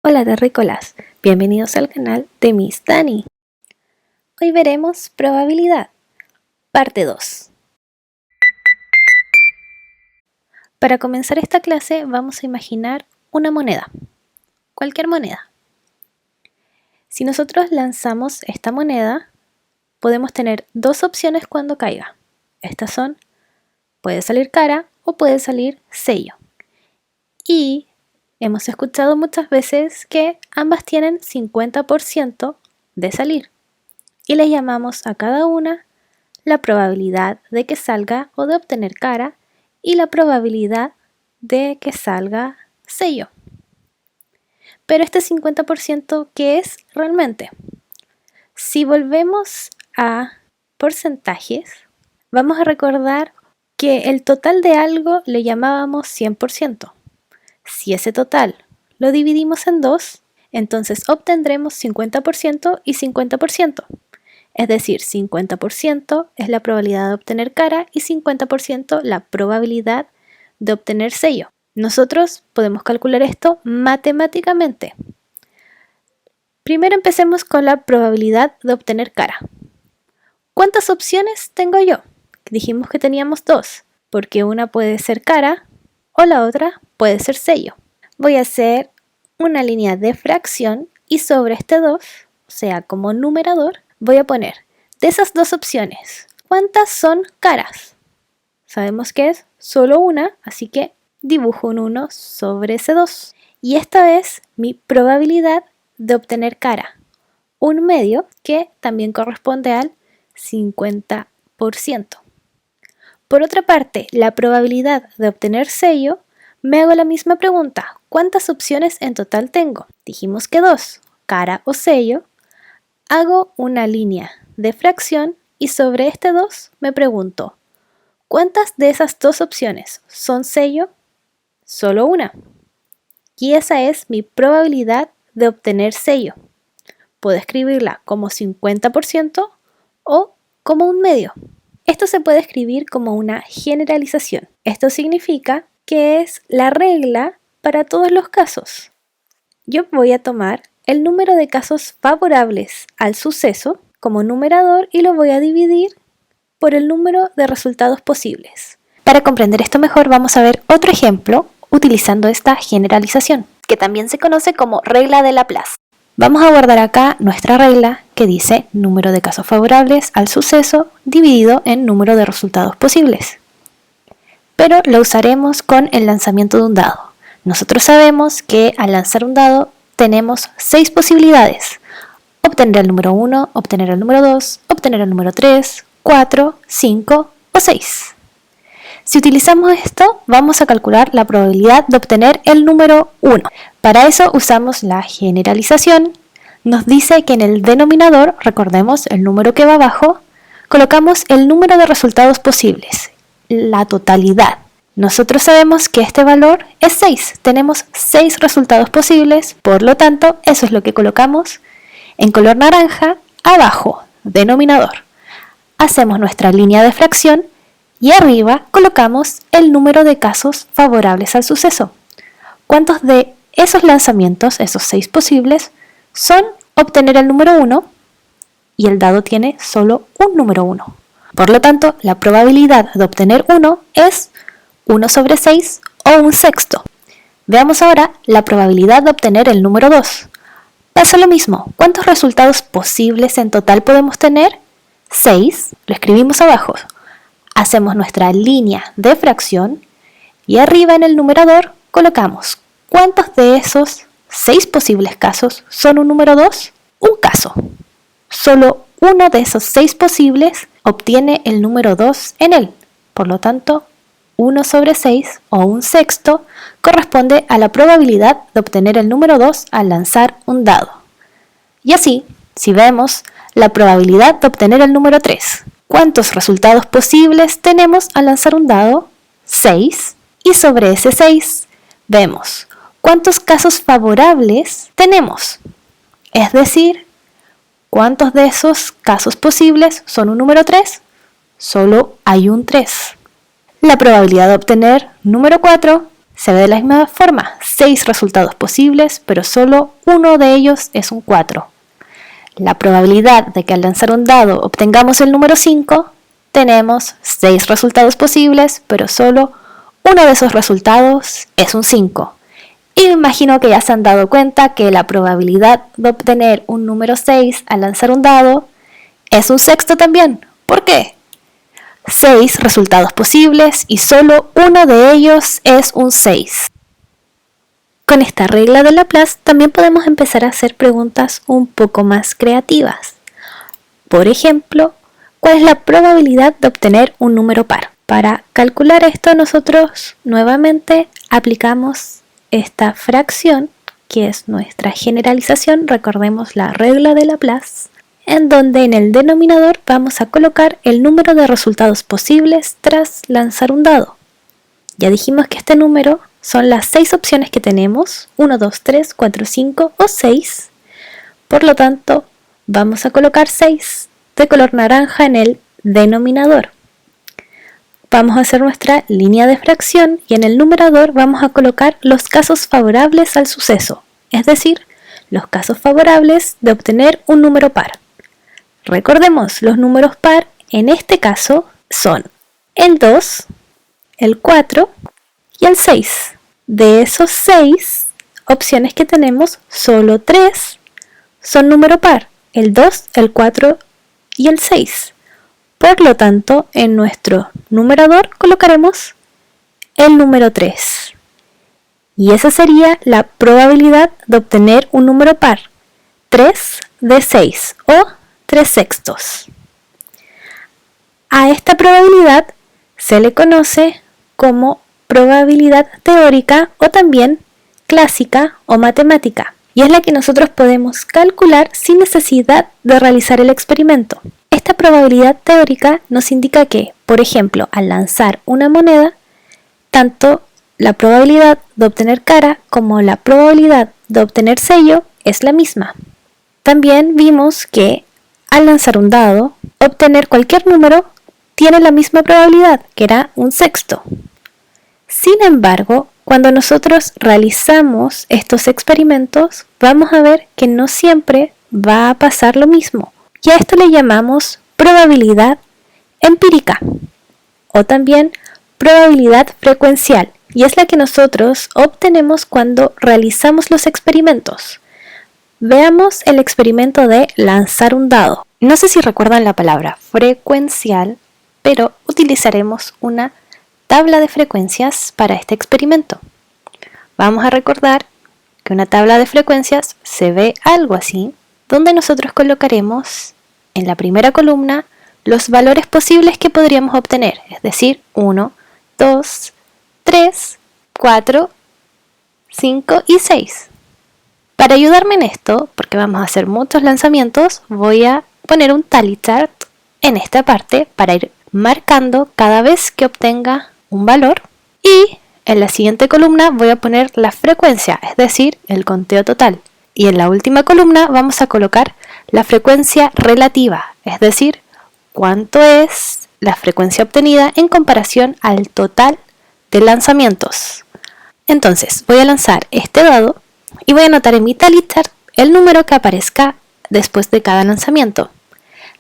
Hola terrícolas, bienvenidos al canal de Miss Dani. Hoy veremos probabilidad, parte 2. Para comenzar esta clase vamos a imaginar una moneda, cualquier moneda. Si nosotros lanzamos esta moneda, podemos tener dos opciones cuando caiga. Estas son, puede salir cara o puede salir sello. Y hemos escuchado muchas veces que ambas tienen 50% de salir. Y le llamamos a cada una la probabilidad de que salga o de obtener cara y la probabilidad de que salga sello. Pero este 50%, ¿qué es realmente? Si volvemos a porcentajes, vamos a recordar que el total de algo le llamábamos 100%. Si ese total lo dividimos en dos, entonces obtendremos 50% y 50%. Es decir, 50% es la probabilidad de obtener cara y 50% la probabilidad de obtener sello. Nosotros podemos calcular esto matemáticamente. Primero empecemos con la probabilidad de obtener cara. ¿Cuántas opciones tengo yo? Dijimos que teníamos dos, porque una puede ser cara o la otra puede ser sello. Voy a hacer una línea de fracción y sobre este 2, o sea, como numerador, voy a poner de esas dos opciones, ¿cuántas son caras? Sabemos que es solo una, así que dibujo un 1 sobre ese 2. Y esta es mi probabilidad de obtener cara, un medio que también corresponde al 50%. Por otra parte, la probabilidad de obtener sello, me hago la misma pregunta, ¿cuántas opciones en total tengo? Dijimos que 2, cara o sello. Hago una línea de fracción y sobre este 2 me pregunto, ¿cuántas de esas dos opciones son sello? Solo una. Y esa es mi probabilidad de obtener sello. Puedo escribirla como 50% o como un medio. Esto se puede escribir como una generalización. Esto significa que es la regla para todos los casos. Yo voy a tomar el número de casos favorables al suceso como numerador y lo voy a dividir por el número de resultados posibles. Para comprender esto mejor vamos a ver otro ejemplo utilizando esta generalización, que también se conoce como regla de Laplace. Vamos a guardar acá nuestra regla que dice número de casos favorables al suceso dividido en número de resultados posibles. Pero lo usaremos con el lanzamiento de un dado. Nosotros sabemos que al lanzar un dado tenemos 6 posibilidades. Obtener el número 1, obtener el número 2, obtener el número 3, 4, 5 o 6. Si utilizamos esto, vamos a calcular la probabilidad de obtener el número 1. Para eso usamos la generalización. Nos dice que en el denominador, recordemos el número que va abajo, colocamos el número de resultados posibles, la totalidad. Nosotros sabemos que este valor es 6. Tenemos 6 resultados posibles, por lo tanto, eso es lo que colocamos en color naranja abajo, denominador. Hacemos nuestra línea de fracción y arriba colocamos el número de casos favorables al suceso. ¿Cuántos de esos lanzamientos, esos 6 posibles, son obtener el número 1? Y el dado tiene solo un número 1. Por lo tanto, la probabilidad de obtener 1 es 1 sobre 6 o un sexto. Veamos ahora la probabilidad de obtener el número 2. Pasa lo mismo. ¿Cuántos resultados posibles en total podemos tener? 6. Lo escribimos abajo. Hacemos nuestra línea de fracción y arriba en el numerador colocamos ¿cuántos de esos 6 posibles casos son un número 2? Un caso. Solo uno de esos 6 posibles obtiene el número 2 en él. Por lo tanto, 1 sobre 6 o un sexto corresponde a la probabilidad de obtener el número 2 al lanzar un dado. Y así, si vemos la probabilidad de obtener el número 3, ¿cuántos resultados posibles tenemos al lanzar un dado? 6. Y sobre ese 6 vemos cuántos casos favorables tenemos. Es decir, ¿cuántos de esos casos posibles son un número 3? Solo hay un 3. La probabilidad de obtener número 4 se ve de la misma forma. 6 resultados posibles, pero solo uno de ellos es un 4. La probabilidad de que al lanzar un dado obtengamos el número 5, tenemos 6 resultados posibles, pero solo uno de esos resultados es un 5. Y me imagino que ya se han dado cuenta que la probabilidad de obtener un número 6 al lanzar un dado es un sexto también. ¿Por qué? 6 resultados posibles y solo uno de ellos es un 6. Con esta regla de Laplace también podemos empezar a hacer preguntas un poco más creativas. Por ejemplo, ¿cuál es la probabilidad de obtener un número par? Para calcular esto nosotros nuevamente aplicamos esta fracción, que es nuestra generalización, recordemos la regla de Laplace, en donde en el denominador vamos a colocar el número de resultados posibles tras lanzar un dado. Ya dijimos que este número son las 6 opciones que tenemos, 1, 2, 3, 4, 5 o 6. Por lo tanto, vamos a colocar 6 de color naranja en el denominador. Vamos a hacer nuestra línea de fracción y en el numerador vamos a colocar los casos favorables al suceso, es decir, los casos favorables de obtener un número par. Recordemos, los números par en este caso son el 2, el 4 y el 6. De esos 6 opciones que tenemos, solo 3 son número par, el 2, el 4 y el 6. Por lo tanto, en nuestro numerador colocaremos el número 3. Y esa sería la probabilidad de obtener un número par, 3 de 6 o 3 sextos. A esta probabilidad se le conoce como probabilidad teórica o también clásica o matemática, y es la que nosotros podemos calcular sin necesidad de realizar el experimento. Esta probabilidad teórica nos indica que, por ejemplo, al lanzar una moneda, tanto la probabilidad de obtener cara como la probabilidad de obtener sello es la misma. También vimos que al lanzar un dado, obtener cualquier número tiene la misma probabilidad, que era un sexto. Sin embargo, cuando nosotros realizamos estos experimentos, vamos a ver que no siempre va a pasar lo mismo. Y a esto le llamamos probabilidad empírica o también probabilidad frecuencial, y es la que nosotros obtenemos cuando realizamos los experimentos. Veamos el experimento de lanzar un dado. No sé si recuerdan la palabra frecuencial, pero utilizaremos una tabla de frecuencias para este experimento. Vamos a recordar que una tabla de frecuencias se ve algo así, donde nosotros colocaremos en la primera columna los valores posibles que podríamos obtener, es decir, 1, 2, 3, 4, 5 y 6. Para ayudarme en esto, porque vamos a hacer muchos lanzamientos, voy a poner un tally chart en esta parte para ir marcando cada vez que obtenga un valor, y en la siguiente columna voy a poner la frecuencia, es decir, el conteo total. Y en la última columna vamos a colocar la frecuencia relativa, es decir, cuánto es la frecuencia obtenida en comparación al total de lanzamientos. Entonces, voy a lanzar este dado y voy a anotar en mi tally chart el número que aparezca después de cada lanzamiento.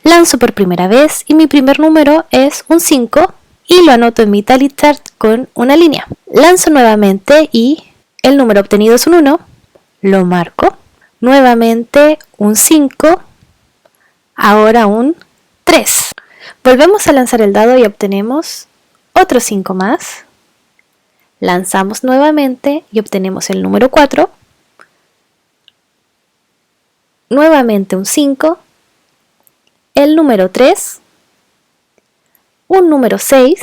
Lanzo por primera vez y mi primer número es un 5 y lo anoto en mi tally chart con una línea. Lanzo nuevamente y el número obtenido es un 1, lo marco. Nuevamente un 5, ahora un 3. Volvemos a lanzar el dado y obtenemos otro 5 más. Lanzamos nuevamente y obtenemos el número 4. Nuevamente un 5, el número 3, un número 6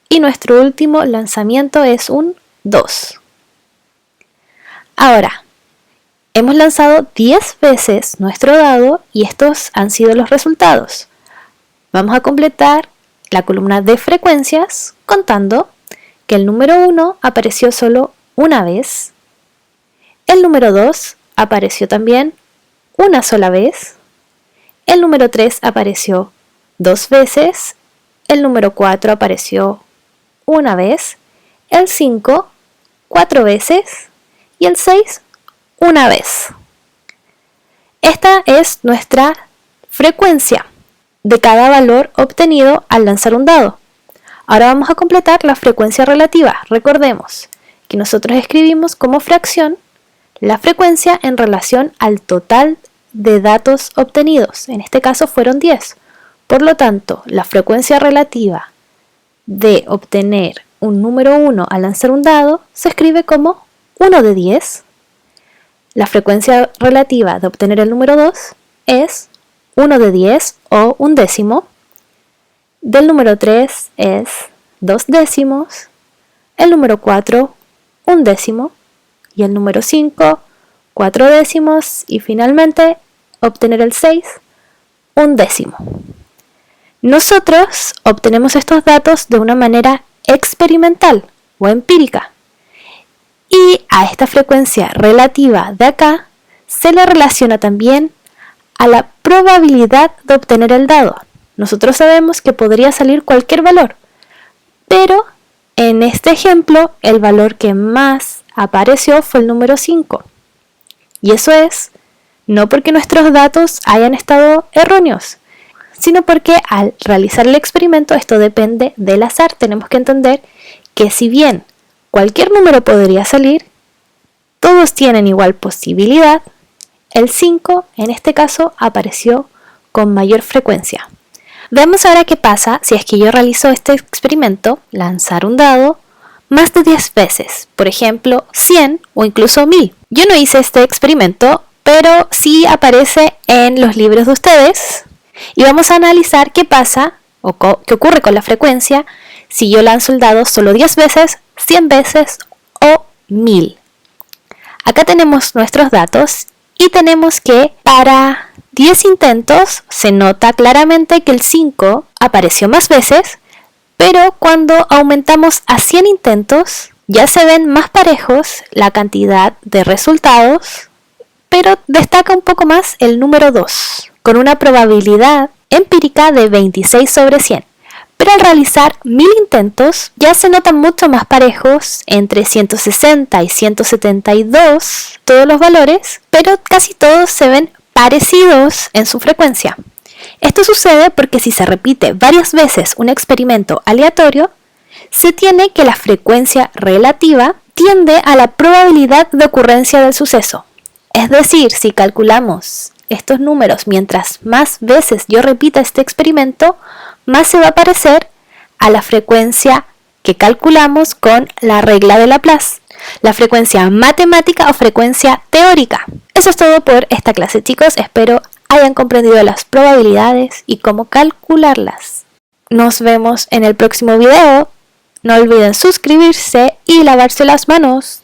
y nuestro último lanzamiento es un 2. Ahora, hemos lanzado 10 veces nuestro dado y estos han sido los resultados. Vamos a completar la columna de frecuencias contando que el número 1 apareció solo una vez, el número 2 apareció también una sola vez, el número 3 apareció 2 veces, el número 4 apareció una vez, el 5 4 veces y el 6 una vez. Esta es nuestra frecuencia de cada valor obtenido al lanzar un dado. Ahora vamos a completar la frecuencia relativa. Recordemos que nosotros escribimos como fracción la frecuencia en relación al total de datos obtenidos. En este caso fueron 10. Por lo tanto, la frecuencia relativa de obtener un número 1 al lanzar un dado se escribe como 1 de 10. La frecuencia relativa de obtener el número 2 es 1 de 10 o un décimo. Del número 3 es 2 décimos. El número 4, un décimo. Y el número 5, 4 décimos. Y finalmente, obtener el 6, un décimo. Nosotros obtenemos estos datos de una manera experimental o empírica. Y a esta frecuencia relativa de acá se le relaciona también a la probabilidad de obtener el dado. Nosotros sabemos que podría salir cualquier valor, pero en este ejemplo el valor que más apareció fue el número 5. Y eso es no porque nuestros datos hayan estado erróneos, sino porque al realizar el experimento esto depende del azar. Tenemos que entender que si bien cualquier número podría salir, todos tienen igual posibilidad. El 5 en este caso apareció con mayor frecuencia. Veamos ahora qué pasa si es que yo realizo este experimento, lanzar un dado, más de 10 veces, por ejemplo 100 o incluso 1000. Yo no hice este experimento, pero sí aparece en los libros de ustedes y vamos a analizar qué pasa o qué ocurre con la frecuencia si yo lanzo el dado solo 10 veces, 100 veces o 1000. Acá tenemos nuestros datos y tenemos que para 10 intentos se nota claramente que el 5 apareció más veces, pero cuando aumentamos a 100 intentos ya se ven más parejos la cantidad de resultados, pero destaca un poco más el número 2, con una probabilidad empírica de 26 sobre 100. Pero al realizar 1000 intentos ya se notan mucho más parejos, entre 160 y 172 todos los valores, pero casi todos se ven parecidos en su frecuencia. Esto sucede porque si se repite varias veces un experimento aleatorio, se tiene que la frecuencia relativa tiende a la probabilidad de ocurrencia del suceso. Es decir, si calculamos estos números mientras más veces yo repita este experimento, más se va a parecer a la frecuencia que calculamos con la regla de Laplace, la frecuencia matemática o frecuencia teórica. Eso es todo por esta clase, chicos. Espero hayan comprendido las probabilidades y cómo calcularlas. Nos vemos en el próximo video. No olviden suscribirse y lavarse las manos.